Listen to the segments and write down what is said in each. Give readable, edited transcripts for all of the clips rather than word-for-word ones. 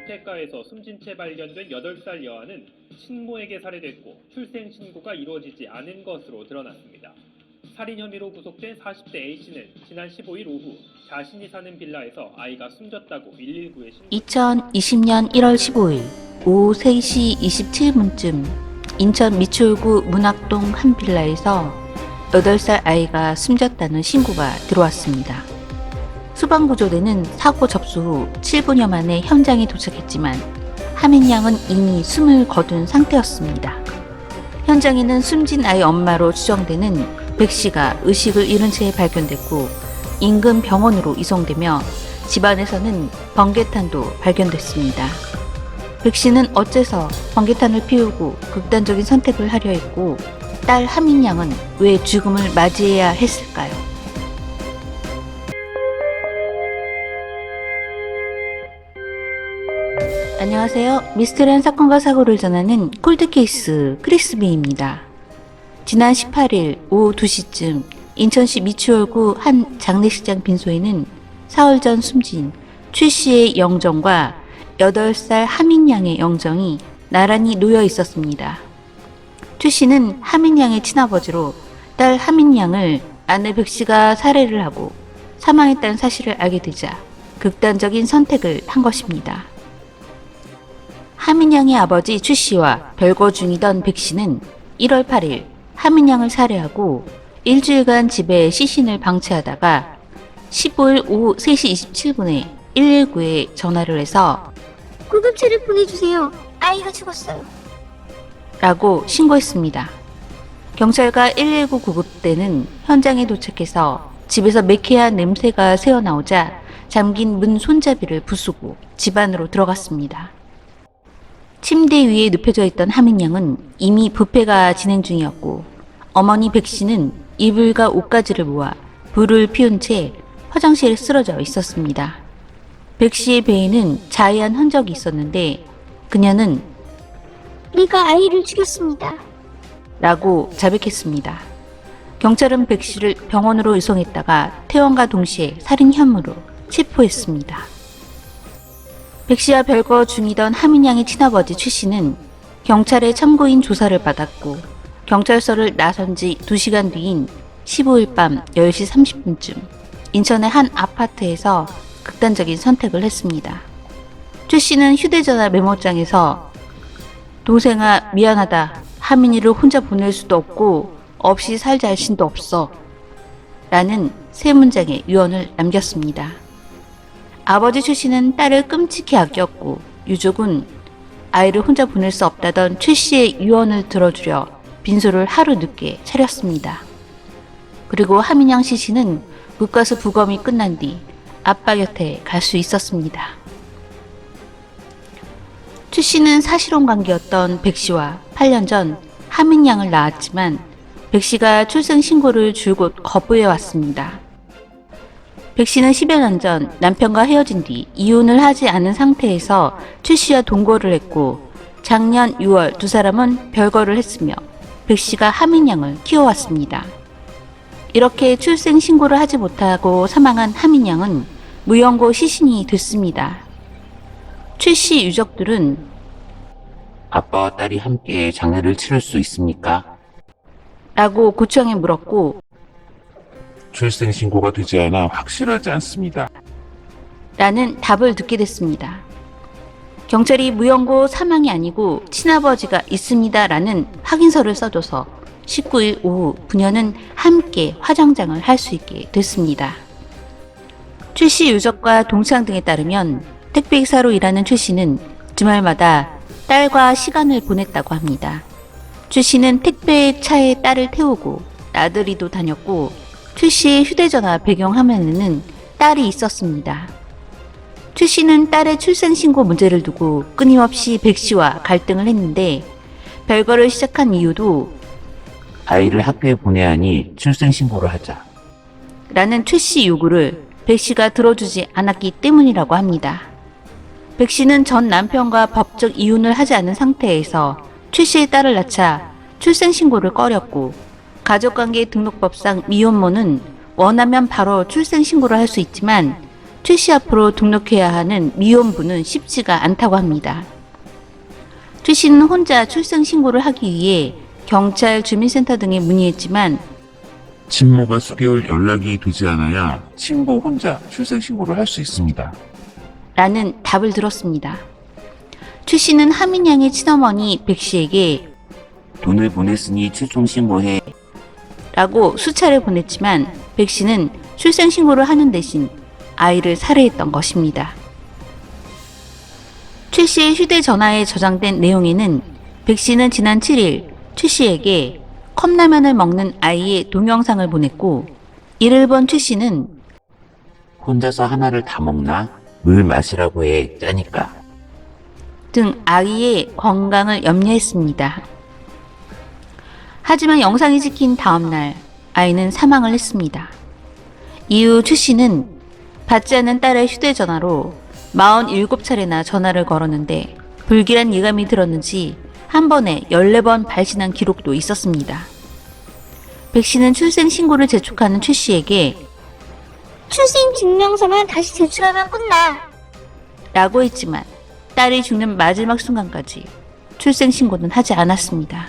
주택가에서 숨진 채 발견된 8살 여아는 친모에게 살해됐고 출생 신고가 이루어지지 않은 것으로 드러났습니다. 살인 혐의로 구속된 40대 A씨는 지난 15일 오후 자신이 사는 빌라에서 아이가 숨졌다고 119에 신고. 2020년 1월 15일 오후 3시 27분쯤 인천 미추홀구 문학동 한 빌라에서 8살 아이가 숨졌다는 신고가 들어왔습니다. 소방구조대는 사고 접수 후 7분여 만에 현장에 도착했지만 하민 양은 이미 숨을 거둔 상태였습니다. 현장에는 숨진 아이 엄마로 추정되는 백 씨가 의식을 잃은 채 발견됐고 인근 병원으로 이송되며 집안에서는 번개탄도 발견됐습니다. 백 씨는 어째서 번개탄을 피우고 극단적인 선택을 하려 했고 딸 하민 양은 왜 죽음을 맞이해야 했을까요? 안녕하세요. 미스터리한 사건과 사고를 전하는 콜드케이스 크리스비입니다. 지난 18일 오후 2시쯤 인천시 미추홀구 한 장례식장 빈소에는 사흘 전 숨진 최 씨의 영정과 8살 하민 양의 영정이 나란히 놓여 있었습니다. 최 씨는 하민 양의 친아버지로 딸 하민 양을 아내 백 씨가 살해를 하고 사망했다는 사실을 알게 되자 극단적인 선택을 한 것입니다. 하민 양의 아버지 최 씨와 별거 중이던 백 씨는 1월 8일 하민 양을 살해하고 일주일간 집에 시신을 방치하다가 15일 오후 3시 27분에 119에 전화를 해서 구급차를 보내주세요. 아이가 죽었어요. 라고 신고했습니다. 경찰과 119 구급대는 현장에 도착해서 집에서 매캐한 냄새가 새어나오자 잠긴 문 손잡이를 부수고 집 안으로 들어갔습니다. 침대 위에 눕혀져 있던 하민 양은 이미 부패가 진행 중이었고 어머니 백 씨는 이불과 옷가지를 모아 불을 피운 채 화장실에 쓰러져 있었습니다. 백 씨의 배에는 자해한 흔적이 있었는데 그녀는 내가 아이를 죽였습니다. 라고 자백했습니다. 경찰은 백 씨를 병원으로 이송했다가 퇴원과 동시에 살인 혐의로 체포했습니다. 백 씨와 별거 중이던 하민 양의 친아버지 최 씨는 경찰의 참고인 조사를 받았고 경찰서를 나선 지 2시간 뒤인 15일 밤 10시 30분쯤 인천의 한 아파트에서 극단적인 선택을 했습니다. 최 씨는 휴대전화 메모장에서 동생아 미안하다. 하민이를 혼자 보낼 수도 없고 없이 살 자신도 없어. 라는 세 문장의 유언을 남겼습니다. 아버지 최 씨는 딸을 끔찍히 아꼈고 유족은 아이를 혼자 보낼 수 없다던 최 씨의 유언을 들어주려 빈소를 하루 늦게 차렸습니다. 그리고 하민 양 시신은 국가수 부검이 끝난 뒤 아빠 곁에 갈 수 있었습니다. 최 씨는 사실혼 관계였던 백 씨와 8년 전 하민 양을 낳았지만 백 씨가 출생 신고를 줄곧 거부해왔습니다. 백 씨는 10여 년 전 남편과 헤어진 뒤 이혼을 하지 않은 상태에서 최 씨와 동거를 했고 작년 6월 두 사람은 별거를 했으며 백 씨가 하민 양을 키워왔습니다. 이렇게 출생 신고를 하지 못하고 사망한 하민 양은 무연고 시신이 됐습니다. 최 씨 유족들은 아빠와 딸이 함께 장례를 치를 수 있습니까? 라고 구청에 물었고 출생 신고가 되지 않아 확실하지 않습니다. 라는 답을 듣게 됐습니다. 경찰이 무연고 사망이 아니고 친아버지가 있습니다 라는 확인서를 써줘서 19일 오후 부녀는 함께 화장장을 할 수 있게 됐습니다. 최 씨 유족과 동창 등에 따르면 택배기사로 일하는 최 씨는 주말마다 딸과 시간을 보냈다고 합니다. 최 씨는 택배차에 딸을 태우고 나들이도 다녔고 최 씨의 휴대전화 배경화면에는 딸이 있었습니다. 최 씨는 딸의 출생신고 문제를 두고 끊임없이 백 씨와 갈등을 했는데 별거를 시작한 이유도 아이를 학교에 보내야 하니 출생 신고를 하자. 라는 최 씨 요구를 백 씨가 들어주지 않았기 때문이라고 합니다. 백 씨는 전 남편과 법적 이혼을 하지 않은 상태에서 최 씨의 딸을 낳자 출생신고를 꺼렸고 가족관계 등록법상 미혼모는 원하면 바로 출생신고를 할 수 있지만 최 씨 앞으로 등록해야 하는 미혼부는 쉽지가 않다고 합니다. 최 씨는 혼자 출생 신고를 하기 위해 경찰, 주민센터 등에 문의했지만 친모가 수개월 연락이 되지 않아야 친모 혼자 출생신고를 할 수 있습니다. 라는 답을 들었습니다. 최 씨는 하민 양의 친어머니 백 씨에게 돈을 보냈으니 출생신고해. 라고 수차례 보냈지만 백 씨는 출생신고를 하는 대신 아이를 살해했던 것입니다. 최 씨의 휴대전화에 저장된 내용에는 백 씨는 지난 7일 최 씨에게 컵라면을 먹는 아이의 동영상을 보냈고 이를 본 최 씨는 혼자서 하나를 다 먹나? 물 마시라고 해. 짜니까. 등 아이의 건강을 염려했습니다. 하지만 영상이 찍힌 다음날 아이는 사망을 했습니다. 이후 최 씨는 받지 않는 딸의 휴대전화로 47차례나 전화를 걸었는데 불길한 예감이 들었는지 한 번에 14번 발신한 기록도 있었습니다. 백 씨는 출생신고를 재촉하는 최 씨에게 출생증명서만 다시 제출하면 끝나. 라고 했지만 딸이 죽는 마지막 순간까지 출생신고는 하지 않았습니다.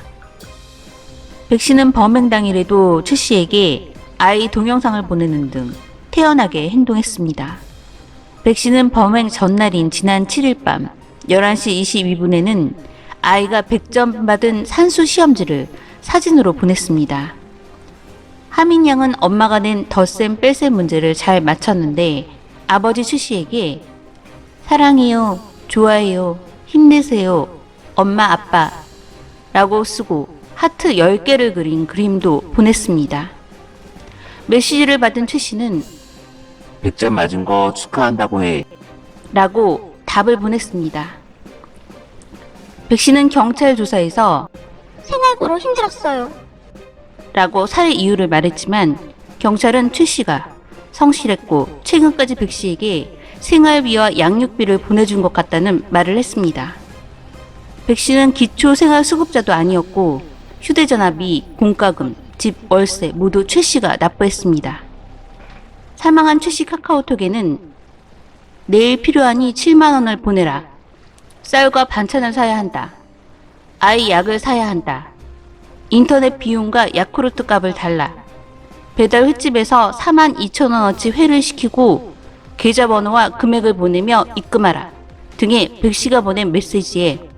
백 씨는 범행 당일에도 최 씨에게 아이 동영상을 보내는 등 태연하게 행동했습니다. 백 씨는 범행 전날인 지난 7일 밤 11시 22분에는 아이가 100점 받은 산수 시험지를 사진으로 보냈습니다. 하민 양은 엄마가 낸 덧셈 뺄셈 문제를 잘 맞췄는데 아버지 최 씨에게 사랑해요, 좋아해요, 힘내세요, 엄마 아빠 라고 쓰고 하트 10개를 그린 그림도 보냈습니다. 메시지를 받은 최 씨는 100점 맞은 거 축하한다고 해. 라고 답을 보냈습니다. 백 씨는 경찰 조사에서 생활고로 힘들었어요. 라고 살해 이유를 말했지만 경찰은 최 씨가 성실했고 최근까지 백 씨에게 생활비와 양육비를 보내준 것 같다는 말을 했습니다. 백 씨는 기초생활수급자도 아니었고 휴대전화비, 공과금, 집 월세 모두 최 씨가 납부했습니다. 사망한 최 씨 카카오톡에는 내일 필요하니 7만 원을 보내라. 쌀과 반찬을 사야 한다. 아이 약을 사야 한다. 인터넷 비용과 야쿠르트 값을 달라. 배달 횟집에서 42,000원어치 회를 시키고 계좌번호와 금액을 보내며 입금하라. 등의 백 씨가 보낸 메시지에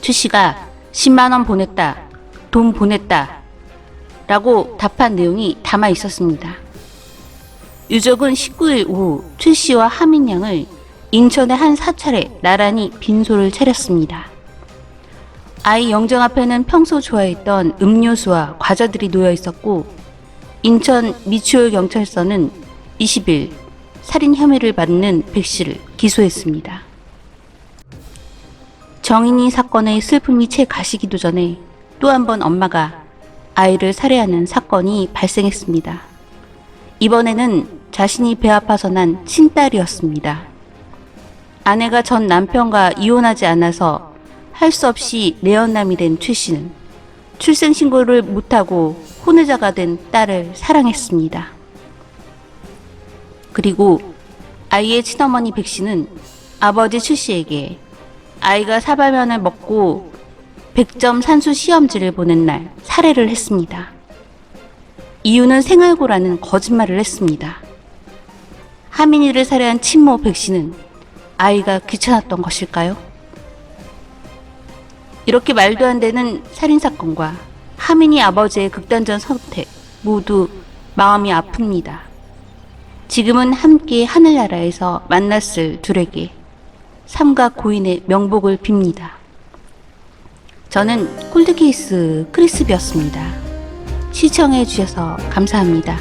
최 씨가 10만 원 보냈다. 돈 보냈다. 라고 답한 내용이 담아 있었습니다. 유족은 19일 오후 최 씨와 하민 양을 인천의 한 사찰에 나란히 빈소를 차렸습니다. 아이 영정 앞에는 평소 좋아했던 음료수와 과자들이 놓여 있었고 인천 미추홀 경찰서는 20일 살인 혐의를 받는 백 씨를 기소했습니다. 정인이 사건의 슬픔이 채 가시기도 전에 또 한 번 엄마가 아이를 살해하는 사건이 발생했습니다. 이번에는 자신이 배 아파서 난 친딸이었습니다. 아내가 전 남편과 이혼하지 않아서 할 수 없이 내연남이 된 최 씨는 출생신고를 못하고 혼외자가 된 딸을 사랑했습니다. 그리고 아이의 친어머니 백 씨는 아버지 최 씨에게 아이가 사발면을 먹고 100점 산수 시험지를 보낸 날 살해를 했습니다. 이유는 생활고라는 거짓말을 했습니다. 하민이를 살해한 친모 백 씨는 아이가 귀찮았던 것일까요? 이렇게 말도 안 되는 살인사건과 하민이 아버지의 극단적 선택 모두 마음이 아픕니다. 지금은 함께 하늘나라에서 만났을 둘에게 삼가 고인의 명복을 빕니다. 저는 콜드케이스 크리스비였습니다. 시청해 주셔서 감사합니다.